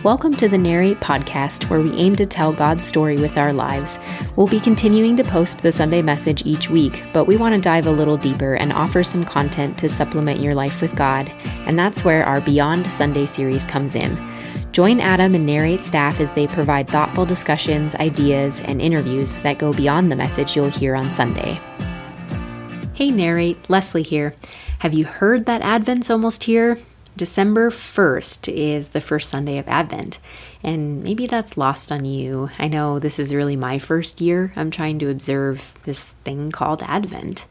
Welcome to the Narrate podcast, where we aim to tell God's story with our lives. We'll be continuing to post the Sunday message each week, but we want to dive a little deeper and offer some content to supplement your life with God, and that's where our Beyond Sunday series comes in. Join Adam and Narrate staff as they provide thoughtful discussions, ideas, and interviews that go beyond the message you'll hear on Sunday. Hey Narrate, Leslie here. Have you heard that Advent's almost here? December 1st is the first Sunday of Advent, and maybe that's lost on you. I know this is really my first year. I'm trying to observe this thing called Advent.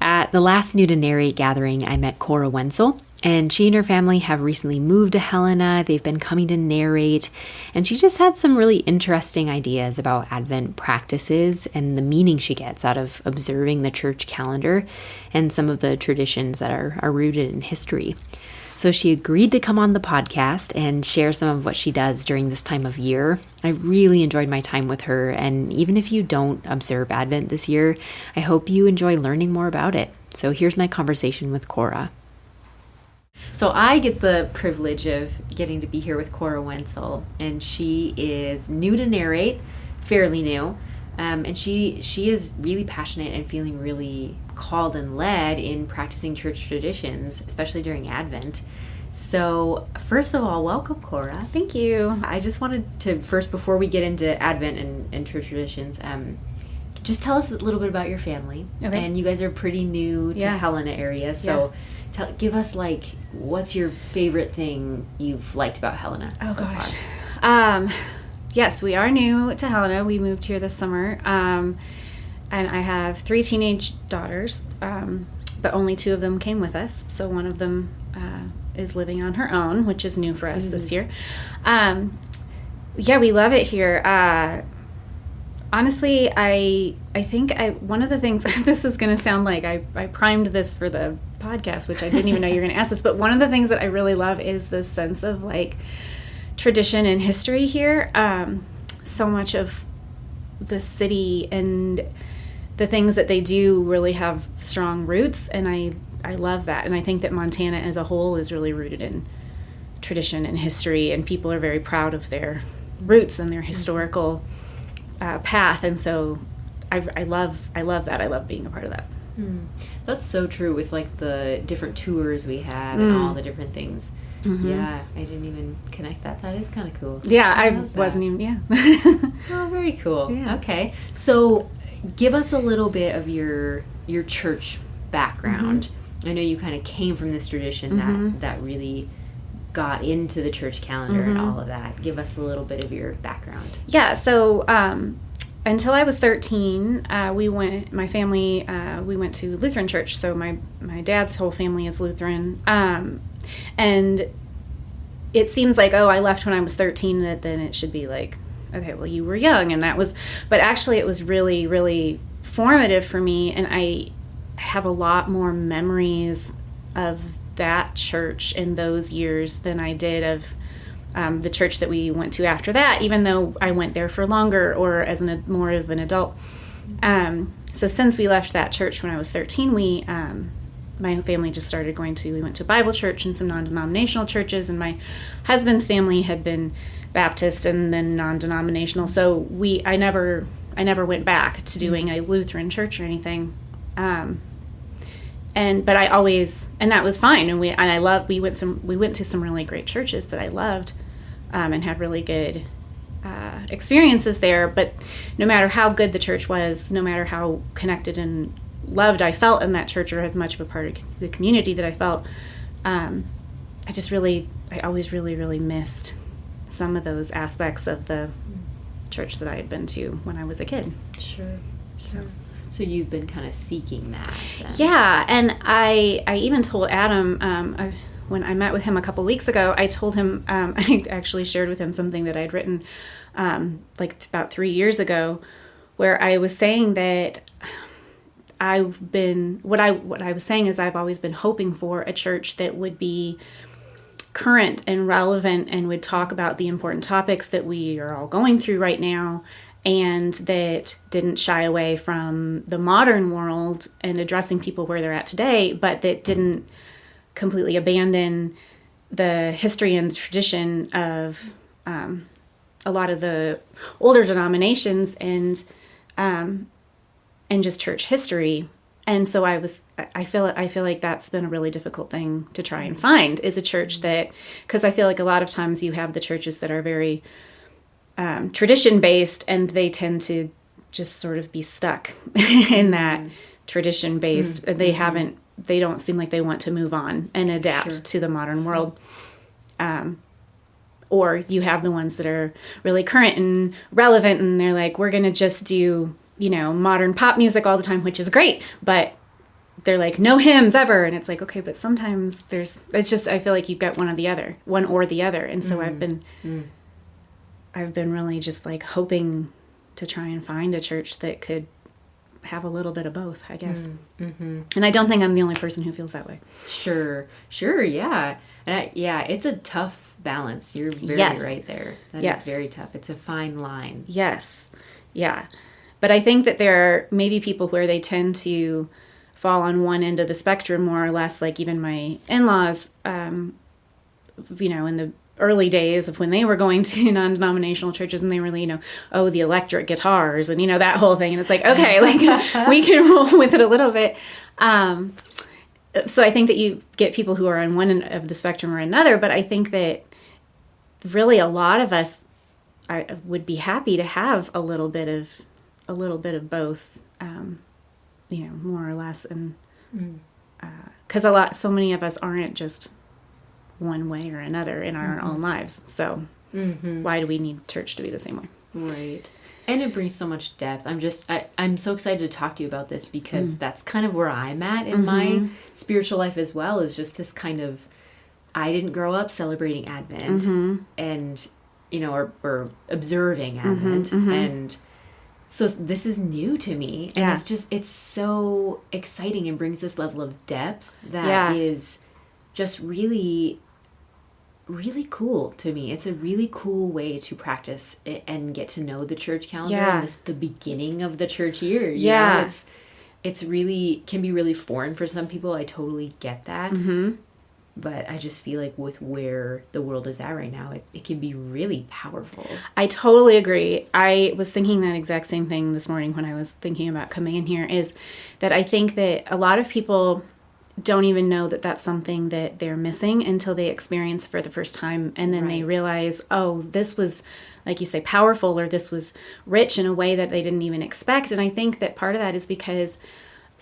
At the last New to Narrate gathering, I met Cora Wendzel, and she and her family have recently moved to Helena. They've been coming to Narrate, and she just had some really interesting ideas about Advent practices and the meaning she gets out of observing the church calendar and some of the traditions that are rooted in history. So she agreed to come on the podcast and share some of what she does during this time of year. I really enjoyed my time with her, and even if you don't observe Advent this year, I hope you enjoy learning more about it. So here's my conversation with Cora. So I get the privilege of getting to be here with Cora Wendzel, and she is new to Narrate, fairly new, and she is really passionate and feeling really called and led in practicing church traditions, especially during Advent. So first of all, welcome, Cora. Thank you. I just wanted to first, before we get into Advent and church traditions, just tell us a little bit about your family. Okay. And you guys are pretty new to Helena area, so give us, what's your favorite thing you've liked about Helena so far? Yes, we are new to Helena. We moved here this summer. And I have 3 teenage daughters, but only 2 of them came with us. So one of them is living on her own, which is new for us this year. We love it here. Honestly, I think one of the things, this is going to sound like I primed this for the podcast, which I didn't even know you were going to ask this, but one of the things that I really love is this sense of tradition and history here. So much of the city and the things that they do really have strong roots, and I love that. And I think that Montana as a whole is really rooted in tradition and history, and people are very proud of their roots and their historical path. And so I love that. I love being a part of that. That's so true with the different tours we have and all the different things. Mm-hmm. Yeah, I didn't even connect that. That is kind of cool. Yeah, I wasn't even, Oh, very cool. Yeah. Okay. So give us a little bit of your church background. Mm-hmm. I know you kind of came from this tradition that really got into the church calendar and all of that. Give us a little bit of your background. Yeah, so until I was 13, my family went to Lutheran church. So my dad's whole family is Lutheran. And it seems like, I left when I was 13, that then it should be okay, well, you were young, and that was, but actually it was really, really formative for me, and I have a lot more memories of that church in those years than I did of the church that we went to after that, even though I went there for longer or as more of an adult. So since we left that church when I was 13, my family just started we went to a Bible church and some non-denominational churches, and my husband's family had been Baptist and then non-denominational. So I never went back to doing a Lutheran church or anything. But I always, and that was fine. And we went to some really great churches that I loved, and had really good experiences there. But no matter how good the church was, no matter how connected and loved I felt in that church, or as much of a part of the community that I felt, I always really, really missed some of those aspects of the church that I had been to when I was a kid. Sure. So you've been kind of seeking that then. Yeah, and I even told Adam, when I met with him a couple weeks ago, I told him, I actually shared with him something that I'd written about 3 years ago, where I was saying that what I was saying is I've always been hoping for a church that would be current and relevant and would talk about the important topics that we are all going through right now, and that didn't shy away from the modern world and addressing people where they're at today, but that didn't completely abandon the history and the tradition of a lot of the older denominations and just church history. And so I feel like that's been a really difficult thing to try and find, is a church that, because I feel like a lot of times you have the churches that are very tradition based, and they tend to just sort of be stuck in that tradition based. They don't seem like they want to move on and adapt to the modern world. Or you have the ones that are really current and relevant, and they're like, we're going to just do, modern pop music all the time, which is great, but they're like, no hymns ever. And it's like, okay, but sometimes I feel like you've got one or the other. And so I've been really just like hoping to try and find a church that could have a little bit of both, I guess. And I don't think I'm the only person who feels that way. Sure, yeah. And it's a tough balance. You're very right there. That is very tough. It's a fine line. Yes. Yeah. But I think that there are maybe people where they tend to fall on one end of the spectrum more or less, like even my in-laws, in the early days of when they were going to non-denominational churches, and they really, the electric guitars and, that whole thing. And it's like, okay, like we can roll with it a little bit. So I think that you get people who are on one end of the spectrum or another, but I think that really a lot of us would be happy to have a little bit of both, more or less. And, cause so many of us aren't just one way or another in our own lives. So why do we need church to be the same way? Right. And it brings so much depth. I'm so excited to talk to you about this, because that's kind of where I'm at in my spiritual life as well, is just this kind of, I didn't grow up celebrating Advent and, or observing Advent. And so this is new to me. And it's so exciting and brings this level of depth that is just really, really cool to me. It's a really cool way to practice it and get to know the church calendar. And this, the beginning of the church year. You know? It's really, can be really foreign for some people. I totally get that. But I just feel like with where the world is at right now, it can be really powerful. I totally agree. I was thinking that exact same thing this morning when I was thinking about coming in here, is that I think that a lot of people don't even know that that's something that they're missing until they experience for the first time. And then they realize, oh, this was, like you say, powerful, or this was rich in a way that they didn't even expect. And I think that part of that is because,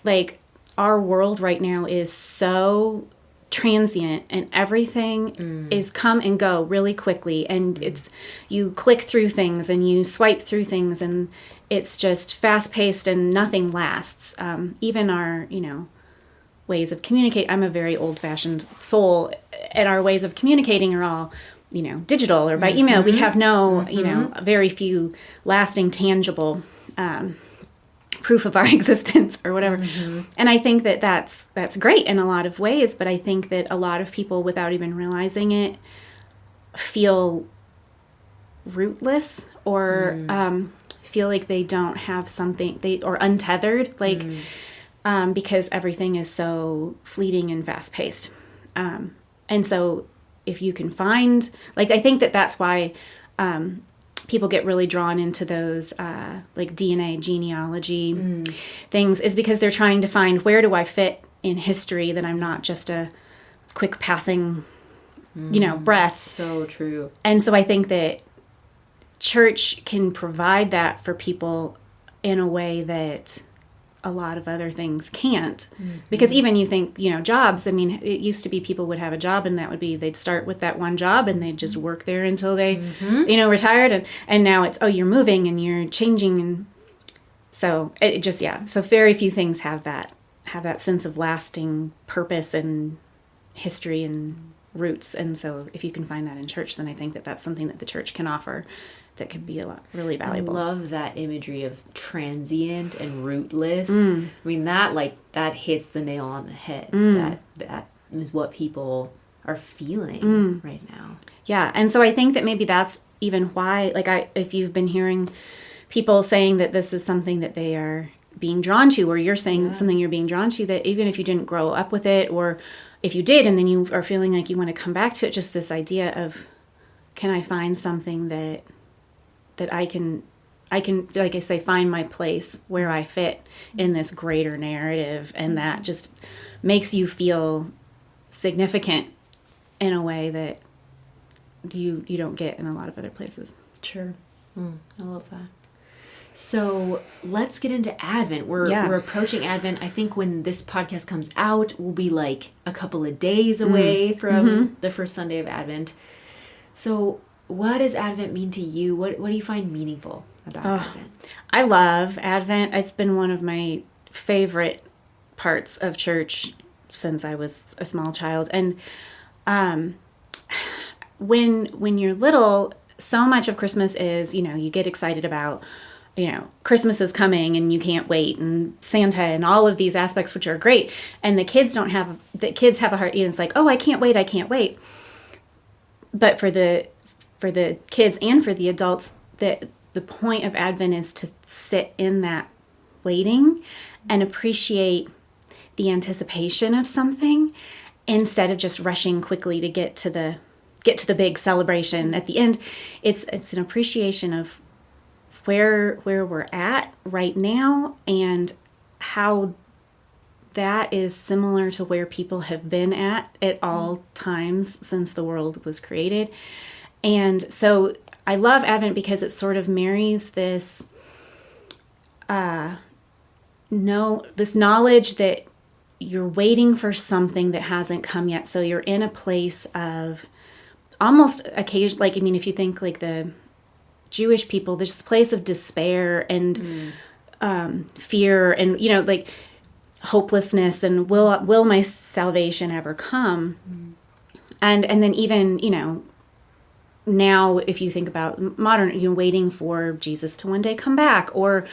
like, our world right now is so transient, and everything is come and go really quickly, and it's, you click through things and you swipe through things, and it's just fast paced and nothing lasts. Even our ways of communicate, I'm a very old fashioned soul, and our ways of communicating are all digital or by email. We have no very few lasting, tangible proof of our existence or whatever. And I think that that's great in a lot of ways, but I think that a lot of people, without even realizing it, feel rootless or feel like they don't have something, or untethered, like because everything is so fleeting and fast paced. And so if you can find, like, I think that that's why people get really drawn into those like DNA genealogy things, is because they're trying to find, where do I fit in history that I'm not just a quick passing, breath. So true. And so I think that church can provide that for people in a way that a lot of other things can't. Because even you think, jobs, I mean, it used to be people would have a job, and that would be, they'd start with that one job and they'd just work there until they, retired. And now it's, you're moving and you're changing. And so it just, so very few things have that sense of lasting purpose and history and roots. And so if you can find that in church, then I think that that's something that the church can offer that could be really valuable. I love that imagery of transient and rootless. I mean, that hits the nail on the head. That is what people are feeling right now. Yeah, and so I think that maybe that's even why, like, if you've been hearing people saying that this is something that they are being drawn to, or you're saying something you're being drawn to, that even if you didn't grow up with it, or if you did and then you are feeling like you want to come back to it, just this idea of can I find something that I can, like I say, find my place where I fit in this greater narrative, and that just makes you feel significant in a way that you don't get in a lot of other places. Sure. I love that. So let's get into Advent. We're approaching Advent. I think when this podcast comes out, we'll be like a couple of days away from the first Sunday of Advent. So what does Advent mean to you? What do you find meaningful about Advent? I love Advent. It's been one of my favorite parts of church since I was a small child. And when you're little, so much of Christmas is, you get excited about, Christmas is coming and you can't wait, and Santa and all of these aspects, which are great. And the kids have a heart, it's like, oh, I can't wait. But for the kids and for the adults, the point of Advent is to sit in that waiting and appreciate the anticipation of something instead of just rushing quickly to get to the big celebration at the end. It's an appreciation of where we're at right now and how that is similar to where people have been at all times since the world was created. And so I love Advent because it sort of marries this knowledge that you're waiting for something that hasn't come yet. So you're in a place of almost occasion, like, if you think like the Jewish people, there's this place of despair and fear and, like hopelessness and will my salvation ever come? And then even, now if you think about modern, waiting for Jesus to one day come back, or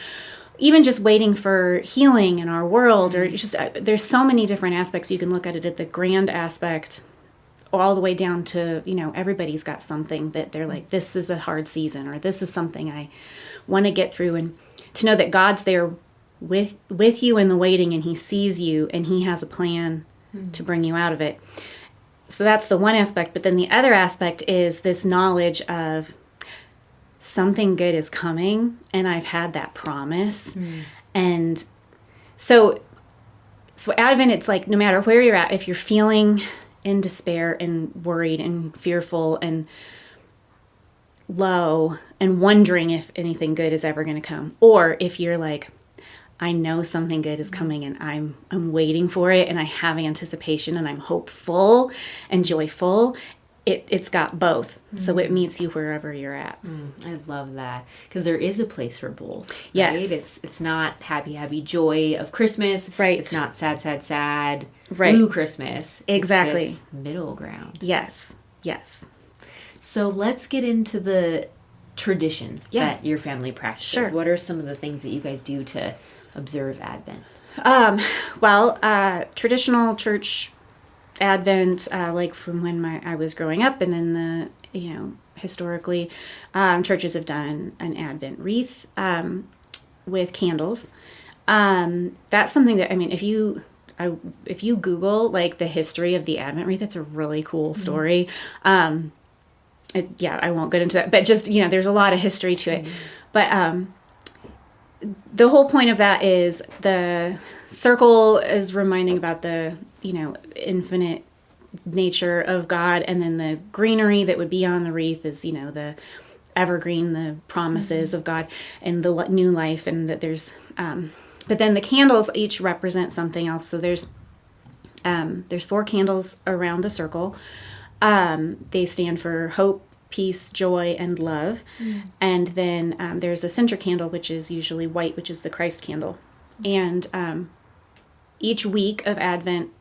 even just waiting for healing in our world, or just there's so many different aspects you can look at it at the grand aspect, all the way down to, everybody's got something that they're like, this is a hard season, or this is something I want to get through. And to know that God's there with you in the waiting, and he sees you and he has a plan to bring you out of it. So that's the one aspect. But then the other aspect is this knowledge of something good is coming, and I've had that promise. And so Advent, it's like, no matter where you're at, if you're feeling in despair and worried and fearful and low and wondering if anything good is ever going to come, or if you're like, I know something good is coming and I'm waiting for it, and I have anticipation and I'm hopeful and joyful, it's got both. So it meets you wherever you're at. I love that, because there is a place for both. Yes. Right? It's not happy joy of Christmas. Right. It's not sad right. blue Christmas. Exactly. It's this middle ground. Yes. So let's get into the traditions that your family practices. Sure. What are some of the things that you guys do to observe Advent? Traditional church Advent, like from when I was growing up, and in the, historically, churches have done an Advent wreath with candles. That's something that, if you Google like the history of the Advent wreath, it's a really cool story. I won't get into that, but just, there's a lot of history to it. But the whole point of that is the circle is reminding about the, infinite nature of God, and then the greenery that would be on the wreath is, the evergreen, the promises of God and the new life, and that there's, but then the candles each represent something else. So there's 4 candles around the circle. They stand for hope, peace, joy, and love. And then there's a center candle, which is usually white, which is the Christ candle. And each week of Advent,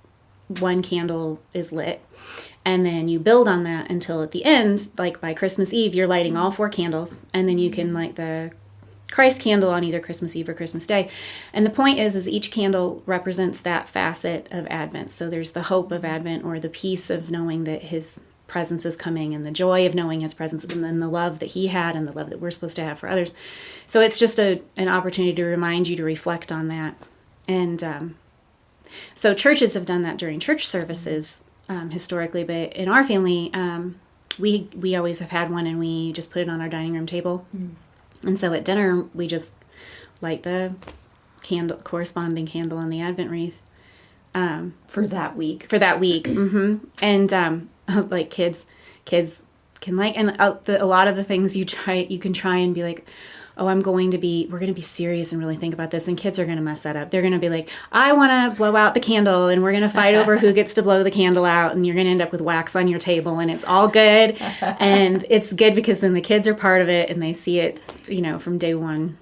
one candle is lit. And then you build on that until at the end, like by Christmas Eve, you're lighting all 4 candles. And then you can light the Christ candle on either Christmas Eve or Christmas Day. And the point is each candle represents that facet of Advent. So there's the hope of Advent, or the peace of knowing that his presence is coming, and the joy of knowing his presence, and then the love that he had and the love that we're supposed to have for others. So it's just an opportunity to remind you to reflect on that. And so churches have done that during church services historically, but in our family, we always have had one, and we just put it on our dining room table. And so at dinner, we just light the corresponding candle on the Advent wreath. For that week. And like kids can like, and a lot of the things you can try and be like, oh, we're going to be serious and really think about this. And kids are going to mess that up. They're going to be like, I want to blow out the candle, and we're going to fight over who gets to blow the candle out. And you're going to end up with wax on your table, and it's all good. And it's good because then the kids are part of it and they see it, from day one.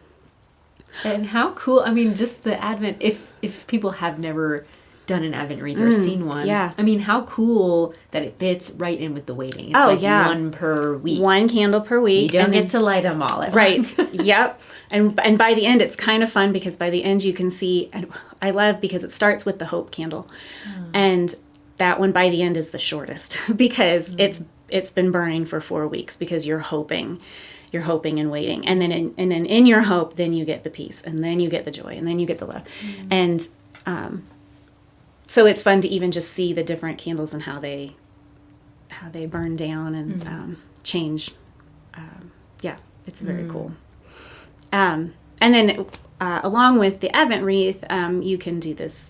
And how cool. I mean, just the Advent, if people have never done an Advent wreath or seen one. Yeah. I mean, how cool that it fits right in with the waiting. It's one per week. One candle per week. You don't get to light them all at once. Right. Yep. And by the end, it's kind of fun because by the end you can see, and I love because it starts with the hope candle. And that one by the end is the shortest because it's been burning for 4 weeks because you're hoping and waiting. And then in your hope, then you get the peace, and then you get the joy, and then you get the love. And, so it's fun to even just see the different candles and how they burn down and change. It's very cool. And then along with the Advent wreath, you can do this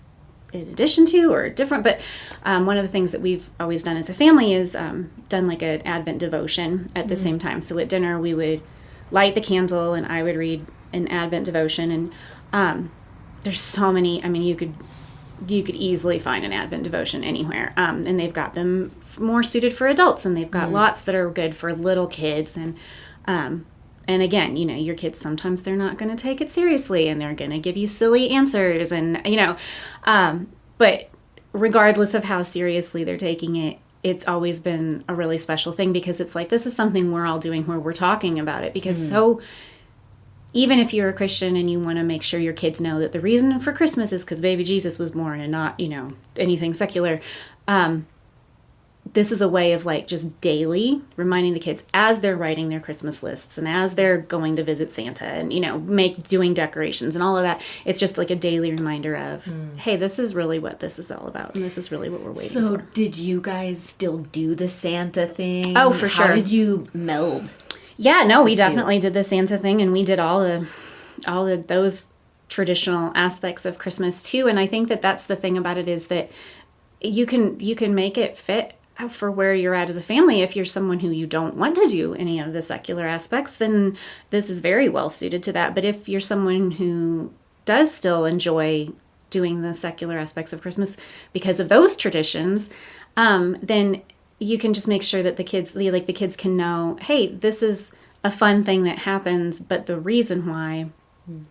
in addition to or different. But one of the things that we've always done as a family is done like an Advent devotion at the same time. So at dinner we would light the candle and I would read an Advent devotion. And there's so many. I mean, you could easily find an Advent devotion anywhere. And they've got them more suited for adults, and they've got lots that are good for little kids. And again, your kids, sometimes they're not going to take it seriously, and they're going to give you silly answers, and, but regardless of how seriously they're taking it, it's always been a really special thing because it's like, this is something we're all doing where we're talking about it because even if you're a Christian and you want to make sure your kids know that the reason for Christmas is because baby Jesus was born and not, anything secular, this is a way of like just daily reminding the kids as they're writing their Christmas lists and as they're going to visit Santa and, doing decorations and all of that. It's just like a daily reminder of, hey, this is really what this is all about. And this is really what we're waiting for. So did you guys still do the Santa thing? Oh, for sure. How did you meld? Yeah, no, we definitely did the Santa thing, and we did all of those traditional aspects of Christmas too. And I think that that's the thing about it is that you can make it fit for where you're at as a family. If you're someone who you don't want to do any of the secular aspects, then this is very well suited to that. But if you're someone who does still enjoy doing the secular aspects of Christmas because of those traditions, then you can just make sure that the kids can know, hey, this is a fun thing that happens, but the reason why.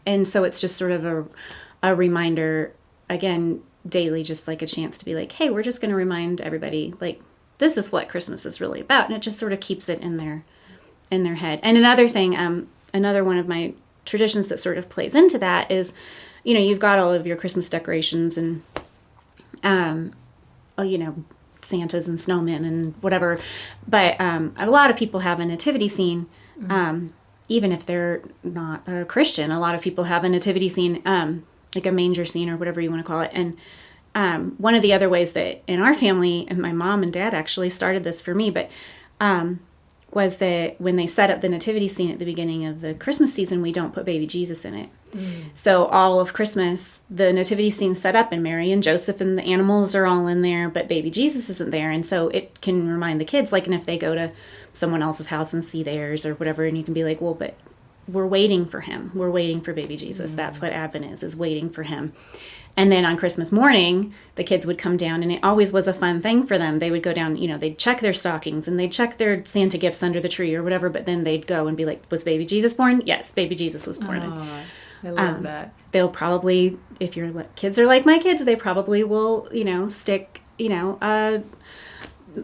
And so it's just sort of a reminder, again, daily, just like a chance to be like, hey, we're just going to remind everybody, like, this is what Christmas is really about. And it just sort of keeps it in their head. And another thing, another one of my traditions that sort of plays into that is, you've got all of your Christmas decorations and, Santas and snowmen and whatever, but a lot of people have a nativity scene, even if they're not a Christian. A lot of people have a nativity scene, like a manger scene or whatever you want to call it. And one of the other ways that in our family, and my mom and dad actually started this for me, but was that when they set up the nativity scene at the beginning of the Christmas season, we don't put baby Jesus in it. So all of Christmas, the nativity scene's set up, and Mary and Joseph and the animals are all in there, but baby Jesus isn't there. And so it can remind the kids, like, and if they go to someone else's house and see theirs or whatever, and you can be like, well, but we're waiting for him. We're waiting for baby Jesus. That's what Advent is waiting for him. And then on Christmas morning, the kids would come down, and it always was a fun thing for them. They would go down, they'd check their stockings, and they'd check their Santa gifts under the tree or whatever, but then they'd go and be like, was baby Jesus born? Yes, baby Jesus was born. I love that. They'll probably, if your kids are like my kids, they probably will, stick,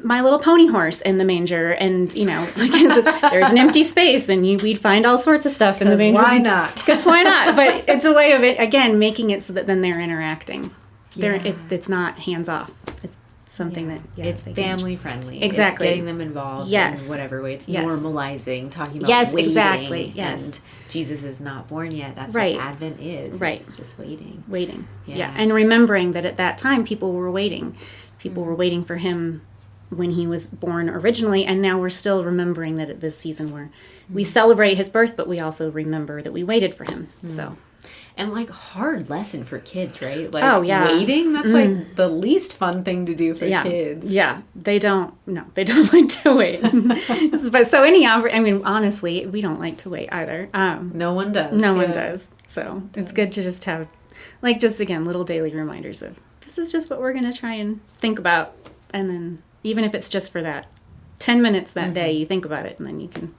My Little Pony horse in the manger, and there's an empty space, and we'd find all sorts of stuff in the manger. Why not? Because why not? But it's a way of it, again, making it so that then they're interacting. It's not hands off. It's something that it's family friendly. Exactly, it's getting them involved. In whatever way. It's normalizing, talking about waiting. Exactly. And Jesus is not born yet. That's what Advent is. Right. It's just waiting. Yeah, and remembering that at that time people were waiting. People were waiting for him when he was born originally, and now we're still remembering that at this season we celebrate his birth, but we also remember that we waited for him. So. And like hard lesson for kids, right? Like waiting, that's like the least fun thing to do for kids. Yeah, they don't like to wait. But so honestly, we don't like to wait either. No one does. No one does. So it's good to just have, again, little daily reminders of, this is just what we're going to try and think about. And then even if it's just for that 10 minutes that day, you think about it, and then you can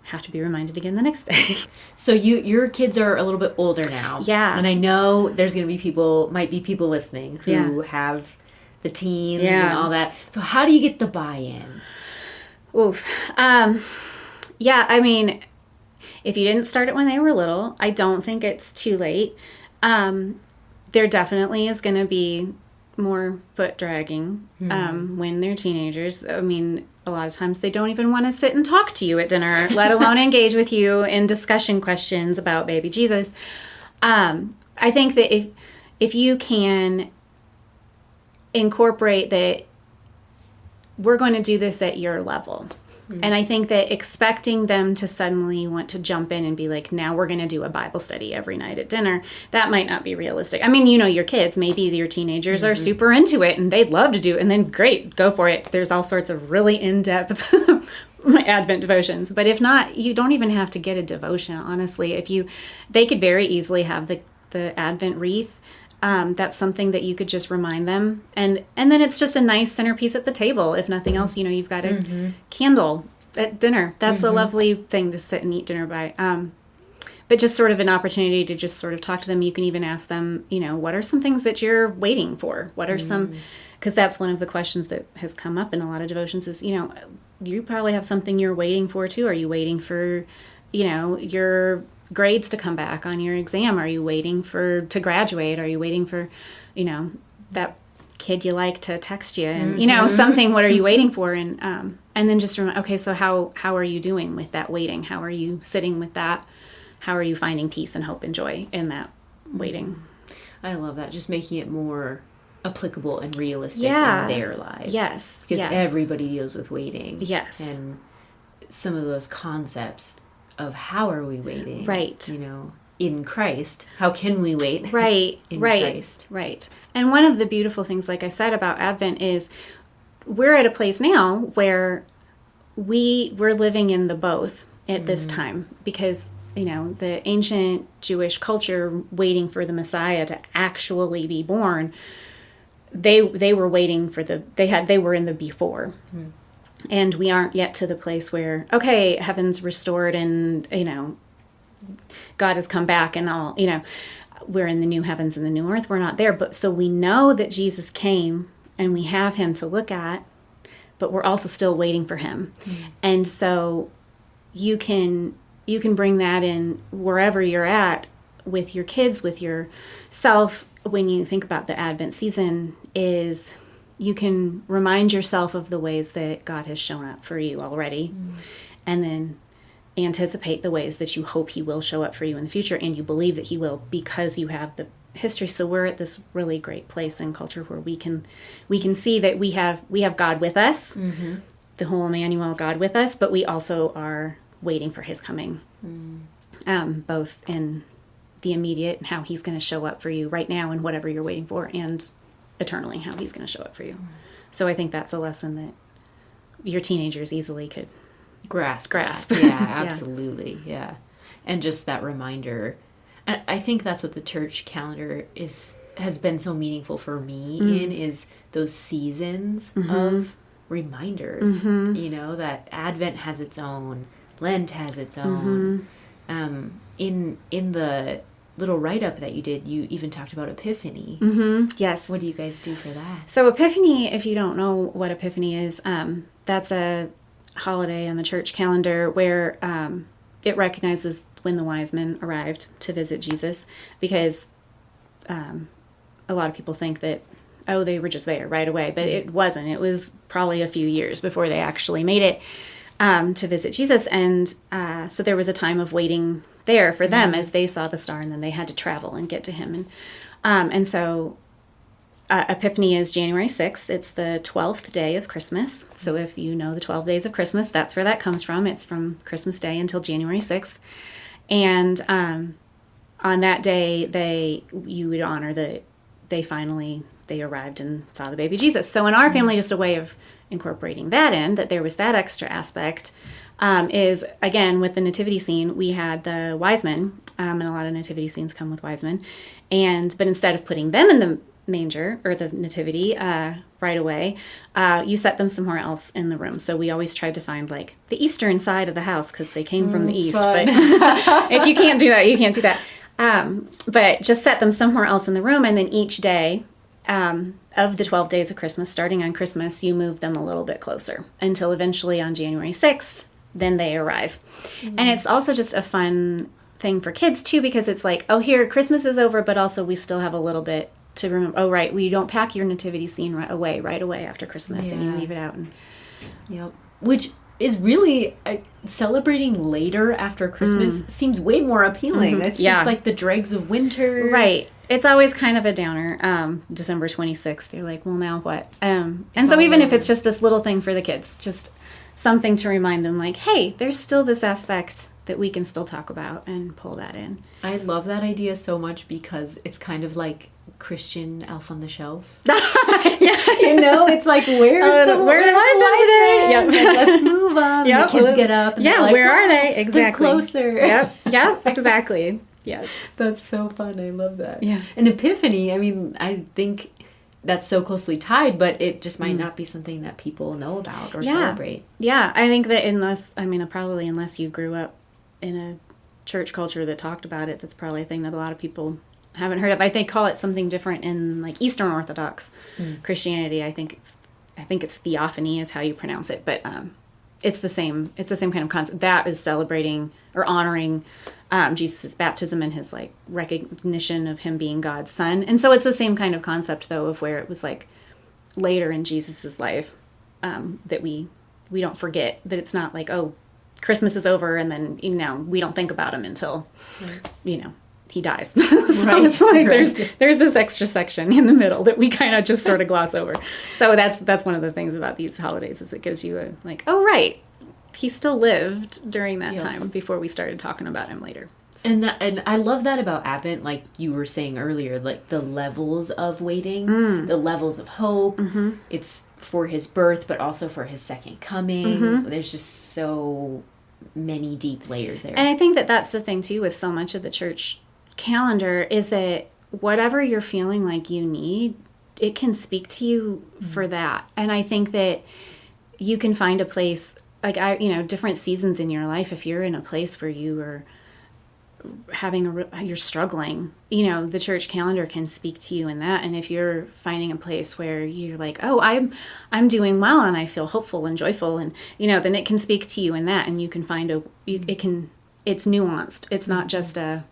have to be reminded again the next day. So your kids are a little bit older now. Yeah. And I know there's going to be might be people listening who have the teens and all that. So how do you get the buy-in? Oof. If you didn't start it when they were little, I don't think it's too late. There definitely is going to be more foot dragging when they're teenagers. I mean, a lot of times they don't even want to sit and talk to you at dinner, let alone engage with you in discussion questions about baby Jesus. I think that if you can incorporate that we're going to do this at your level. And I think that expecting them to suddenly want to jump in and be like, now we're going to do a Bible study every night at dinner, that might not be realistic. I mean, your kids, maybe your teenagers are super into it and they'd love to do it, and then great, go for it. There's all sorts of really in-depth Advent devotions. But if not, you don't even have to get a devotion, honestly. They could very easily have the Advent wreath. That's something that you could just remind them. And then it's just a nice centerpiece at the table. If nothing else, you've got a candle at dinner. That's a lovely thing to sit and eat dinner by. But just sort of an opportunity to just sort of talk to them. You can even ask them, what are some things that you're waiting for? What are some, because that's one of the questions that has come up in a lot of devotions is, you probably have something you're waiting for too. Are you waiting for, your grades to come back on your exam? Are you waiting to graduate? Are you waiting for, that kid you like to text you and, something? What are you waiting for? And then just remember, okay, so how are you doing with that waiting? How are you sitting with that? How are you finding peace and hope and joy in that waiting? I love that. Just making it more applicable and realistic in their lives. Yes. Because everybody deals with waiting. Yes. And some of those concepts of how are we waiting? Right. In Christ. How can we wait? Right. in Christ. Christ. Right. And one of the beautiful things, like I said, about Advent is we're at a place now where we're living in the both at this time, because the ancient Jewish culture waiting for the Messiah to actually be born, they were waiting for they were in the before. And we aren't yet to the place where, okay, heaven's restored and, God has come back and all, we're in the new heavens and the new earth. We're not there. But so we know that Jesus came and we have him to look at, but we're also still waiting for him. And so you can bring that in wherever you're at with your kids, with yourself. When you think about the Advent season, is you can remind yourself of the ways that God has shown up for you already, and then anticipate the ways that you hope he will show up for you in the future, and you believe that he will because you have the history. So we're at this really great place in culture where we can see that we have God with us, the whole Emmanuel, God with us, but we also are waiting for his coming, both in the immediate and how he's going to show up for you right now and whatever you're waiting for, and eternally how he's going to show up for you. So I think that's a lesson that your teenagers easily could grasp. Yeah, absolutely. Yeah. And just that reminder. And I think that's what the church calendar has been so meaningful for me is those seasons of reminders. That Advent has its own, Lent has its own. In the little write-up that you did, you even talked about Epiphany. Yes. What do you guys do for that? So Epiphany, if you don't know what Epiphany is, that's a holiday on the church calendar where it recognizes when the wise men arrived to visit Jesus, because a lot of people think that, they were just there right away, but it wasn't. It was probably a few years before they actually made it to visit Jesus, and so there was a time of waiting there for them as they saw the star, and then they had to travel and get to him, and so Epiphany is January 6th. It's the 12th day of Christmas. So if you know the 12 days of Christmas, that's where that comes from. It's from Christmas Day until January 6th. And on that day, you would honor that they arrived and saw the baby Jesus. So in our family, just a way of incorporating that in, that there was that extra aspect, is, again, with the nativity scene, we had the wise men, and a lot of nativity scenes come with wise men. But instead of putting them in the manger or the nativity right away, you set them somewhere else in the room. So we always tried to find like the eastern side of the house because they came from the east. But if you can't do that, you can't do that. But just set them somewhere else in the room, and then each day of the 12 days of Christmas, starting on Christmas, you move them a little bit closer until eventually on January 6th, then they arrive. Mm-hmm. And it's also just a fun thing for kids too, because it's like, oh, here, Christmas is over, but also we still have a little bit to remember. Oh, right, we don't pack your nativity scene right away after Christmas, and you leave it out. Yep. Which is really celebrating later after Christmas seems way more appealing. Mm-hmm. It's like the dregs of winter. Right. It's always kind of a downer. December 26th, you're like, well, now what? And so even if it's just this little thing for the kids, just something to remind them, like, hey, there's still this aspect that we can still talk about and pull that in. I love that idea so much because it's kind of like Christian Elf on the Shelf. You know, it's like, where are the wise men today? Yep. Like, let's move on. Yep. The kids get up. And like, where are they? Exactly. They're closer. Yep, exactly. Yes. That's so fun. I love that. Yeah. And Epiphany, I mean, I think that's so closely tied, but it just might not be something that people know about or celebrate. Yeah, I think that probably unless you grew up in a church culture that talked about it, that's probably a thing that a lot of people haven't heard of. I think call it something different in like Eastern Orthodox Christianity. I think it's theophany is how you pronounce it, but it's the same kind of concept. That is celebrating or honoring Jesus' baptism and his like recognition of him being God's son. And so it's the same kind of concept though, of where it was like later in Jesus's life that we don't forget that it's not like, oh, Christmas is over and then we don't think about him until he dies. So it's like there's this extra section in the middle that we kind of just sort of gloss over. So that's one of the things about these holidays is it gives you a like, oh right, he still lived during that time before we started talking about him later. So. And I love that about Advent, like you were saying earlier, like the levels of waiting, the levels of hope. Mm-hmm. It's for his birth, but also for his second coming. Mm-hmm. There's just so many deep layers there. And I think that that's the thing too with so much of the church calendar is that whatever you're feeling like you need, it can speak to you for that. And I think that you can find a place like different seasons in your life. If you're in a place where you are you're struggling, the church calendar can speak to you in that. And if you're finding a place where you're like, oh, I'm doing well and I feel hopeful and joyful, and then it can speak to you in that, and you can find it's nuanced. It's not just a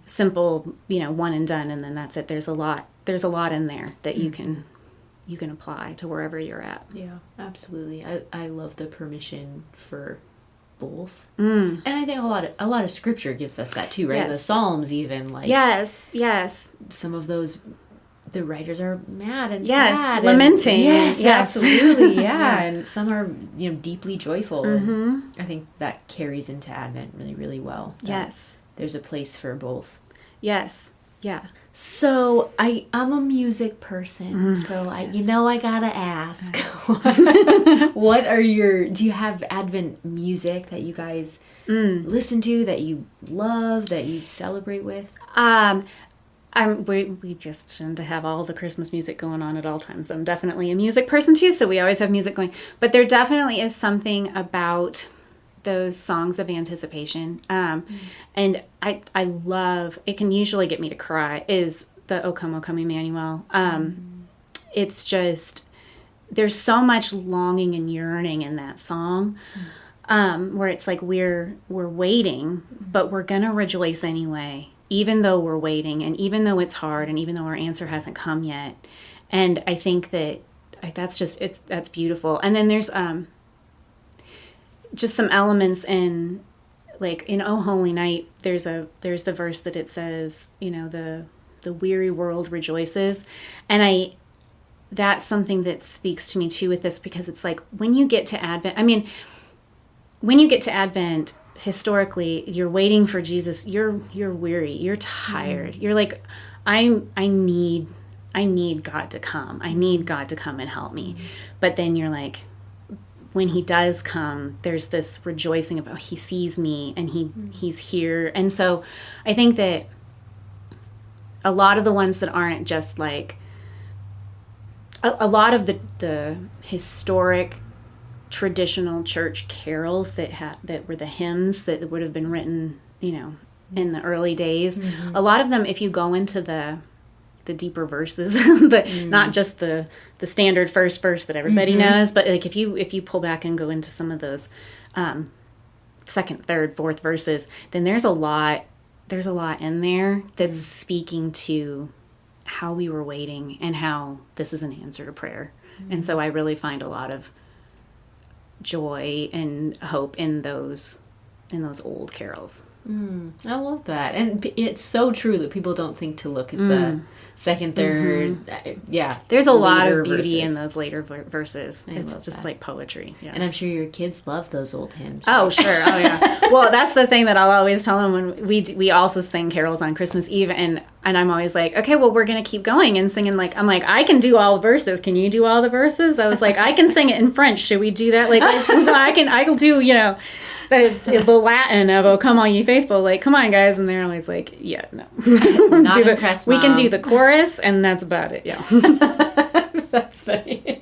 simple, one and done, and then that's it. There's a lot in there that you can apply to wherever you're at. Yeah, absolutely. I love the permission for both. And I think a lot of scripture gives us that too, right? Yes. The Psalms even, like, yes some of those, the writers are mad and sad, lamenting. Yes, absolutely. Yeah. And some are deeply joyful. And I think that carries into Advent really, really well. Yes, there's a place for both. Yes. Yeah. So I'm a music person, so I gotta ask, do you have Advent music that you guys listen to, that you love, that you celebrate with? We just tend to have all the Christmas music going on at all times. I'm definitely a music person too, so we always have music going. But there definitely is something about those songs of anticipation, and I love, it can usually get me to cry, is the O Come Emmanuel. It's just, there's so much longing and yearning in that song, where it's like we're waiting, but we're gonna rejoice anyway, even though we're waiting, and even though it's hard, and even though our answer hasn't come yet. And I think that's beautiful. And then there's just some elements in, like in O Holy Night, there's the verse that it says, the weary world rejoices. And that's something that speaks to me too with this, because it's like when you get to Advent, when you get to Advent, historically, you're waiting for Jesus. You're weary. You're tired. You're like, I need God to come. I need God to come and help me. But then you're like, when he does come, there's this rejoicing of, oh, he sees me and he's here. And so I think that a lot of the ones that aren't just like, a lot of the historic traditional church carols that were the hymns that would have been written, in the early days, a lot of them, if you go into the deeper verses, not just the standard first verse that everybody knows, but like if you pull back and go into some of those second, third, fourth verses, then there's a lot in there that's speaking to how we were waiting and how this is an answer to prayer. And so I really find a lot of joy and hope in those old carols. I love that. And it's so true that people don't think to look at the second, third, There's a lot of beauty verses. in those later verses. It's just that. like poetry. Yeah. And I'm sure your kids love those old hymns. Oh, sure. Oh, yeah. Well, that's the thing that I'll always tell them when we also sing carols on Christmas Eve, and I'm always like, okay, well, we're going to keep going and singing. Like, I'm like, I can do all the verses. Can you do all the verses? I was like, I can sing it in French. Should we do that? Like, I can do, the Latin of "Oh Come All Ye Faithful," like, come on, guys, and they're always like, yeah, no, Not impressed, Mom. We can do the chorus, and that's about it. Yeah, that's funny.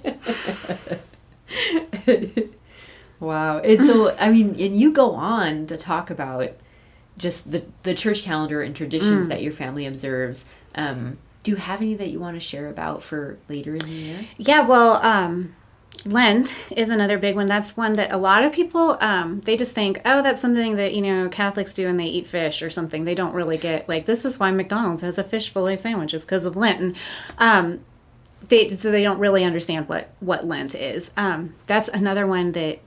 Wow, and so and you go on to talk about just the church calendar and traditions that your family observes. Do you have any that you want to share about for later in the year? Yeah, well, Lent is another big one. That's one that a lot of people, they just think, oh, that's something that, Catholics do and they eat fish or something. They don't really get, like, this is why McDonald's has a fish fillet sandwich, is because of Lent. And so they don't really understand what Lent is. That's another one that,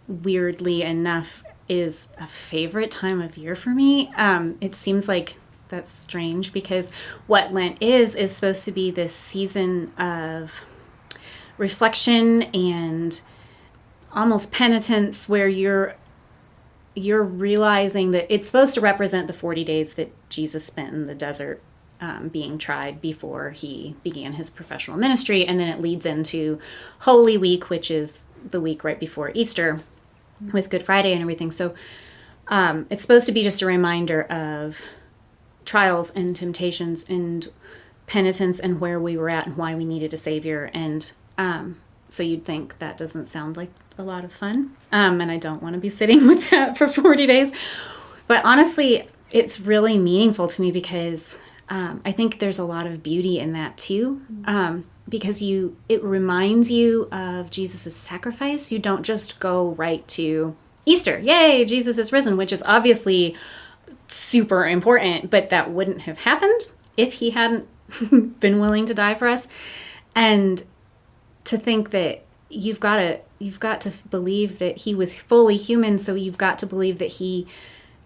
weirdly enough, is a favorite time of year for me. It seems like that's strange, because what Lent is supposed to be this season of reflection and almost penitence, where you're realizing that it's supposed to represent the 40 days that Jesus spent in the desert being tried before he began his professional ministry. And then it leads into Holy Week, which is the week right before Easter with Good Friday and everything. So it's supposed to be just a reminder of trials and temptations and penitence and where we were at and why we needed a Savior. And so you'd think that doesn't sound like a lot of fun. And I don't want to be sitting with that for 40 days. But honestly, it's really meaningful to me, because I think there's a lot of beauty in that too. Because it reminds you of Jesus' sacrifice. You don't just go right to Easter. Yay, Jesus is risen, which is obviously super important, but that wouldn't have happened if he hadn't been willing to die for us. And to think that you've got to believe that he was fully human, so you've got to believe that he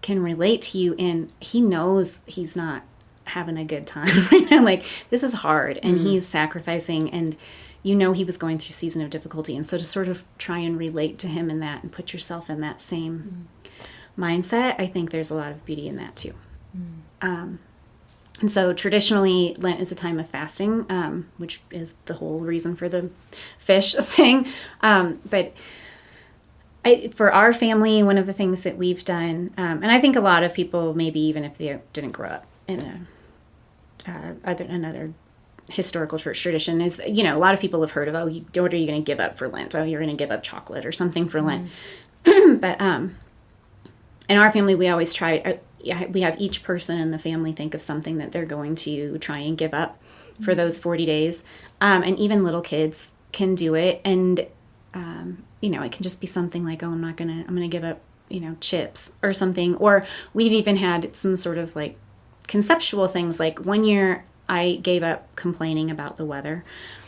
can relate to you, and he knows he's not having a good time right now. Like, this is hard, and he's sacrificing, and he was going through a season of difficulty. And so to sort of try and relate to him in that and put yourself in that same mindset, I think there's a lot of beauty in that too. And so traditionally, Lent is a time of fasting, which is the whole reason for the fish thing. But for our family, one of the things that we've done, and I think a lot of people, maybe even if they didn't grow up in another historical church tradition, is, a lot of people have heard of, what are you going to give up for Lent? Oh, you're going to give up chocolate or something for Lent. But in our family, we always try, we have each person in the family think of something that they're going to try and give up for those 40 days. And even little kids can do it. And, it can just be something like, I'm going to give up, chips or something. Or we've even had some sort of like conceptual things. Like one year I gave up complaining about the weather.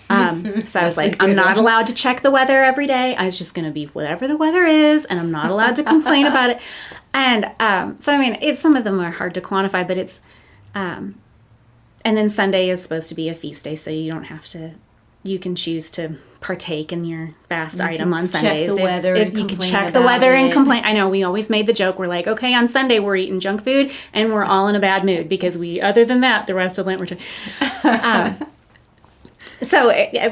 So I was like, I'm not allowed to check the weather every day. I was just going to be whatever the weather is, and I'm not allowed to complain about it. And so, some of them are hard to quantify, but it's, and then Sunday is supposed to be a feast day, so you don't have to you can choose to partake in your fast item on check Sundays. the weather if and you can complain check the about weather and it. complain. I know we always made the joke. We're like, okay, on Sunday we're eating junk food and we're all in a bad mood because other than that, the rest of Lent we're So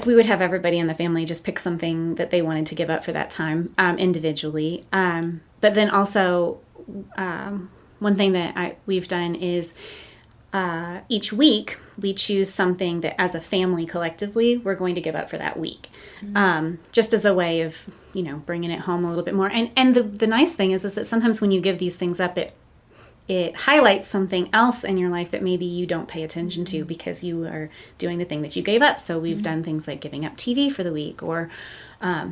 we would have everybody in the family just pick something that they wanted to give up for that time individually. But then also one thing that we've done is each week we choose something that as a family collectively we're going to give up for that week. Just as a way of, bringing it home a little bit more. And the nice thing is that sometimes when you give these things up, it highlights something else in your life that maybe you don't pay attention to because you are doing the thing that you gave up. So we've done things like giving up TV for the week or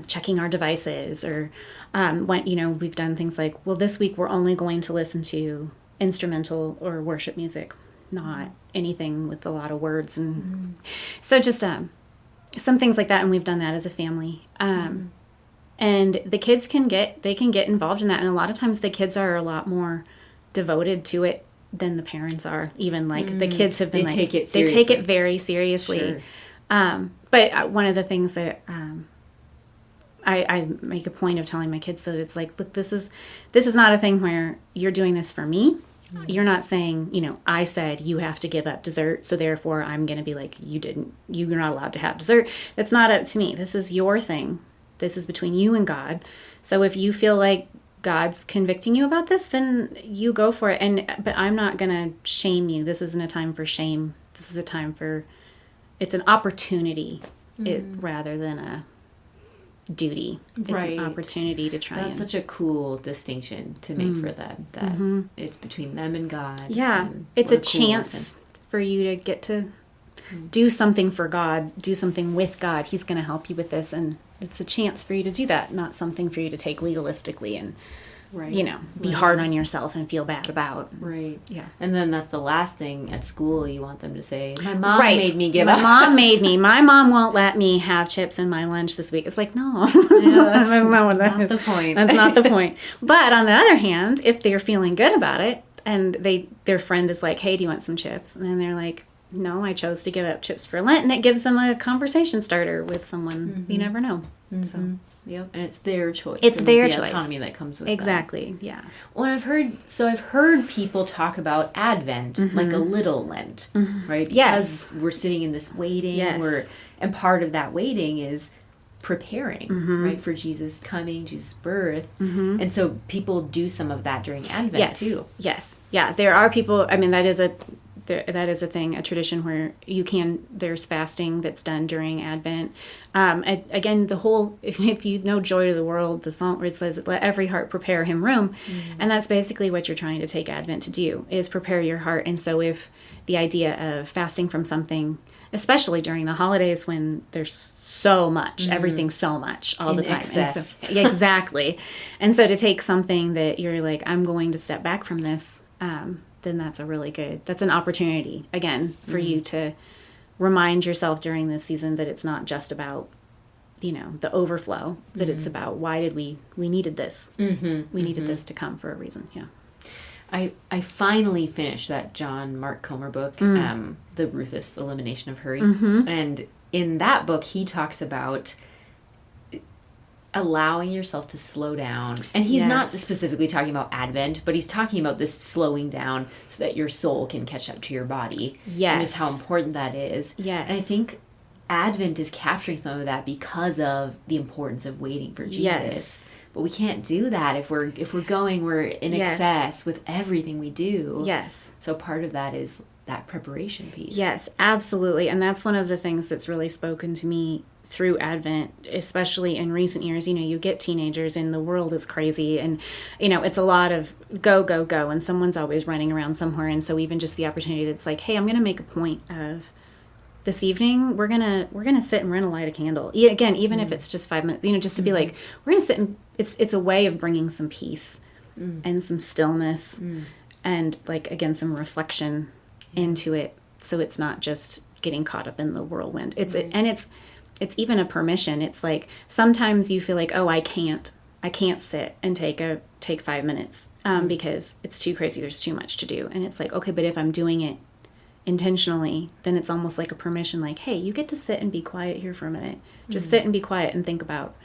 checking our devices or we've done things like, well, this week we're only going to listen to instrumental or worship music, not anything with a lot of words. And so just some things like that. And we've done that as a family. And the kids can get involved in that. And a lot of times the kids are a lot more devoted to it than the parents are. Even like the kids have been they take it very seriously. Sure. But one of the things that I make a point of telling my kids that it's like, look, this is not a thing where you're doing this for me. You're not saying, I said you have to give up dessert, so therefore I'm going to be like, you're not allowed to have dessert. That's not up to me. This is your thing. This is between you and God. So if you feel like God's convicting you about this, then you go for it. But I'm not going to shame you. This isn't a time for shame. This is a time it's an opportunity rather than a duty. It's an opportunity to try. That's such a cool distinction to make for them, that it's between them and God. Yeah. It's a chance for you to get to do something for God, do something with God. He's going to help you with this, and it's a chance for you to do that, not something for you to take legalistically and be hard on yourself and feel bad about. Right. Yeah. And then that's the last thing at school you want them to say. My mom made me give up. My mom made me. My mom won't let me have chips in my lunch this week. It's like, no. That's not the point. That's not the point. But on the other hand, if they're feeling good about it and their friend is like, hey, do you want some chips? And then they're like, no, I chose to give up chips for Lent. And it gives them a conversation starter with someone you never know. So. Yep, and it's their choice. It's their choice. The autonomy that comes with exactly. That. Yeah. Well, I've heard people talk about Advent like a little Lent, right? Because we're sitting in this waiting. Yes. And part of that waiting is preparing, right, for Jesus' coming, Jesus' birth, and so people do some of that during Advent too. Yes. Yeah. There are people. I mean, that is a thing, a tradition where there's fasting that's done during Advent. Again, if you know Joy to the World, the song where it says, let every heart prepare him room. And that's basically what you're trying to take Advent to do, is prepare your heart. And so if the idea of fasting from something, especially during the holidays when there's so much, everything's so much all the time. Excess. And so, exactly. And so to take something that you're like, I'm going to step back from this, then that's an opportunity, again, for you to remind yourself during this season that it's not just about, the overflow, that it's about why did we needed this. We needed this to come for a reason, yeah. I finally finished that John Mark Comer book, The Ruthless Elimination of Hurry. And in that book, he talks about allowing yourself to slow down. And he's not specifically talking about Advent, but he's talking about this slowing down so that your soul can catch up to your body. Yes. And just how important that is. Yes. And I think Advent is capturing some of that because of the importance of waiting for Jesus. Yes. But we can't do that if we're in excess with everything we do. Yes. So part of that is that preparation piece. Yes, absolutely. And that's one of the things that's really spoken to me through Advent, especially in recent years. You get teenagers and the world is crazy, and it's a lot of go, go, go, and someone's always running around somewhere. And so even just the opportunity that's like, hey, I'm going to make a point of this evening, we're gonna sit and we're gonna light a candle. Again, even if it's just 5 minutes, just to be like, we're gonna sit and it's a way of bringing some peace and some stillness and like, again, some reflection into it, so it's not just getting caught up in the whirlwind. It's even a permission. It's like sometimes you feel like, oh, I can't sit and take 5 minutes because it's too crazy. There's too much to do. And it's like, okay, but if I'm doing it intentionally, then it's almost like a permission, like, hey, you get to sit and be quiet here for a minute. Just sit and be quiet and think about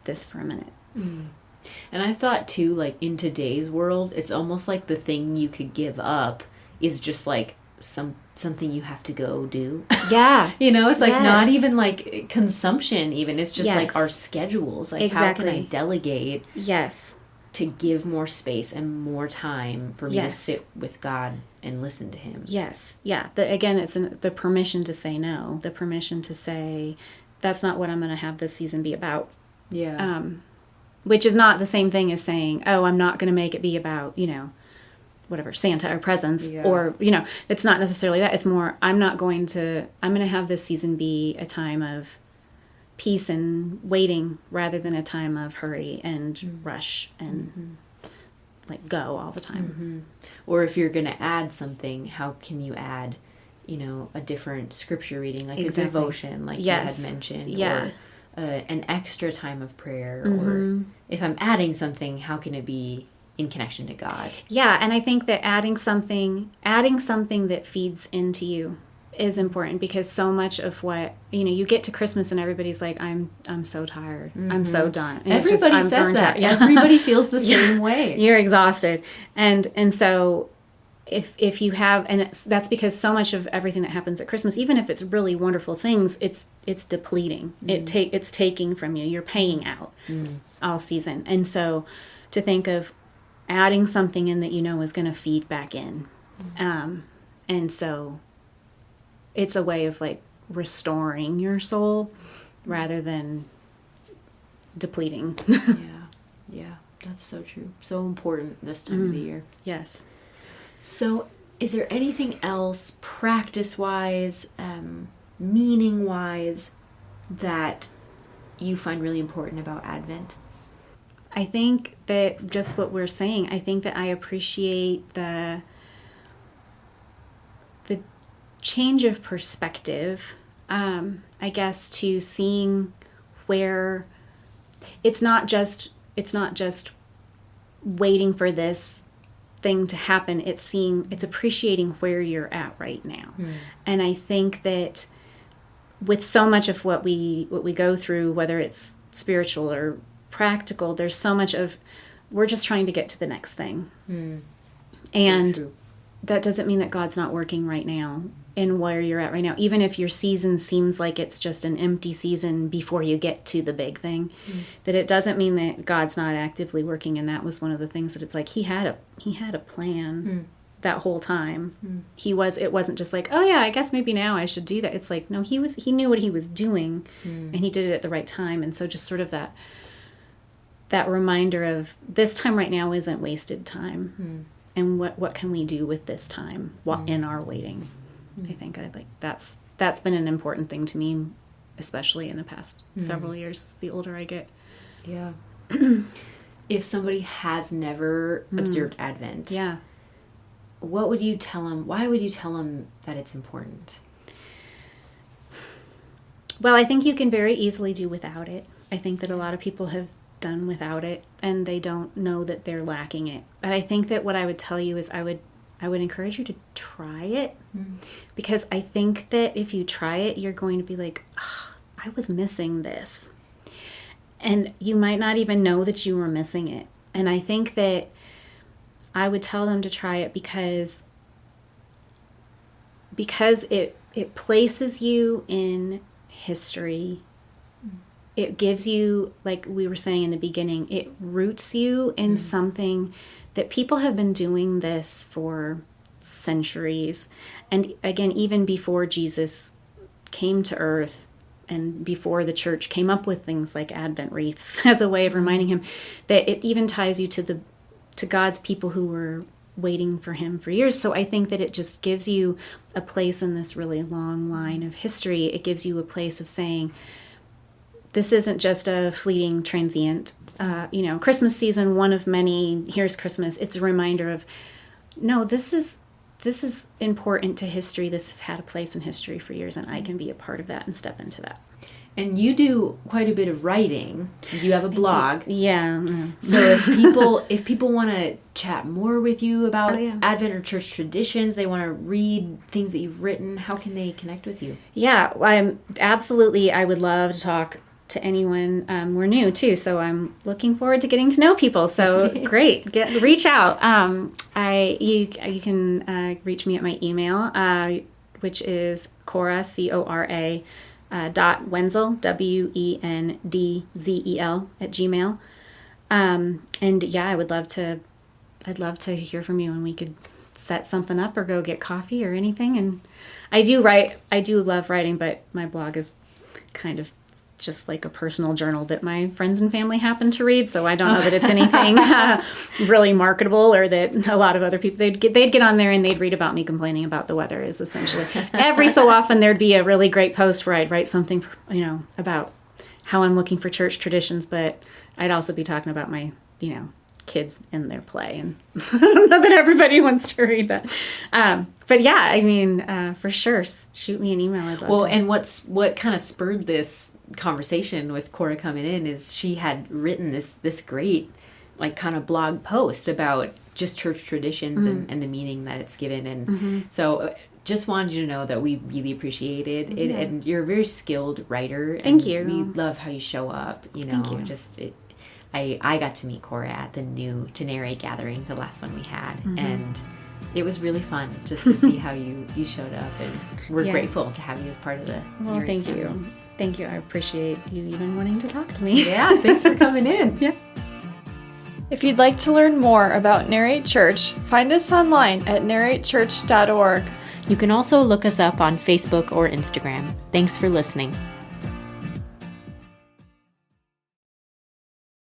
this for a minute. And I thought too, like in today's world, it's almost like the thing you could give up is just like something you have to go do. Yeah. It's like not even like consumption even. It's just like our schedules. Like how can I delegate? Yes. To give more space and more time for me to sit with God and listen to him. Yes. Yeah. Again, it's the permission to say no. The permission to say, that's not what I'm going to have this season be about. Yeah. Which is not the same thing as saying, oh, I'm not going to make it be about, whatever, Santa or presents or, it's not necessarily that. It's more, I'm going to have this season be a time of peace and waiting rather than a time of hurry and rush and like go all the time. Or if you're going to add something, how can you add, a different scripture reading, like a devotion, like you had mentioned, or an extra time of prayer, or if I'm adding something, how can it be in connection to God? Yeah, and I think that adding something that feeds into you is important, because so much of what you get to Christmas and everybody's like, I'm so tired, I'm so done, and everybody says that. Everybody feels the same way. You're exhausted, and so if you have, and that's because so much of everything that happens at Christmas, even if it's really wonderful things, it's depleting. It's taking from you. You're paying out all season, and so to think of adding something in that is going to feed back in, and so it's a way of like restoring your soul rather than depleting. Yeah, that's so true. So important this time of the year. Yes. So is there anything else practice-wise, meaning-wise, that you find really important about Advent? I think that just what we're saying, I think that I appreciate the change of perspective, I guess, to seeing where it's not just waiting for this thing to happen. It's appreciating where you're at right now. And I think that with so much of what we go through, whether it's spiritual or practical, there's so much of we're just trying to get to the next thing. And that doesn't mean that God's not working right now in where you're at right now. Even if your season seems like it's just an empty season before you get to the big thing, that it doesn't mean that God's not actively working. And that was one of the things that it's like he had a plan that whole time. It wasn't just like, oh yeah, I guess maybe now I should do that. It's like, no, he knew what he was doing, and he did it at the right time. And so just sort of that reminder of this time right now isn't wasted time. And what can we do with this time in our waiting? I think that's been an important thing to me, especially in the past several years, the older I get. Yeah. If somebody has never observed Advent, what would you tell them? Why would you tell them that it's important? Well, I think you can very easily do without it. I think that a lot of people have done without it, and they don't know that they're lacking it. But I think that what I would tell you is I would encourage you to try it, because I think that if you try it, you're going to be like, oh, I was missing this. And you might not even know that you were missing it. And I think that I would tell them to try it because it places you in history. It gives you, like we were saying in the beginning, it roots you in something that people have been doing this for centuries. And again, even before Jesus came to earth and before the church came up with things like Advent wreaths as a way of reminding him, that it even ties you to God's people who were waiting for him for years. So I think that it just gives you a place in this really long line of history. It gives you a place of saying, this isn't just a fleeting transient, Christmas season, one of many, here's Christmas. It's a reminder of, no, this is important to history. This has had a place in history for years, and I can be a part of that and step into that. And you do quite a bit of writing. You have a blog. Yeah. So if people want to chat more with you about Advent or church traditions, they want to read things that you've written, how can they connect with you? Yeah, I would love to talk to anyone. We're new too, so I'm looking forward to getting to know people. So great, reach out. You can reach me at my email, which is Cora, Cora, .Wendzel, WENDZEL @gmail. And yeah, I'd love to hear from you, and we could set something up or go get coffee or anything. And I do love writing, but my blog is kind of just like a personal journal that my friends and family happen to read. So I don't know that it's anything really marketable, or that a lot of other people, they'd get on there and they'd read about me complaining about the weather. Is essentially every so often there'd be a really great post where I'd write something, about how I'm looking for church traditions, but I'd also be talking about my, kids in their play, and I don't know that everybody wants to read that. But yeah, I mean, for sure, shoot me an email. I'd love to. And what kind of spurred this conversation with Cora coming in is she had written this great, like, kind of blog post about just church traditions and the meaning that it's given. And so just wanted you to know that we really appreciated it. And you're a very skilled writer. Thank you. We love how you show up, Thank you. I got to meet Cora at the new To Narrate gathering, the last one we had, and it was really fun just to see how you showed up, and we're grateful to have you as part of the Narrate thank family. you. Thank you. I appreciate you even wanting to talk to me. Yeah, thanks for coming in. Yeah. If you'd like to learn more about Narrate Church, find us online at narratechurch.org. You can also look us up on Facebook or Instagram. Thanks for listening.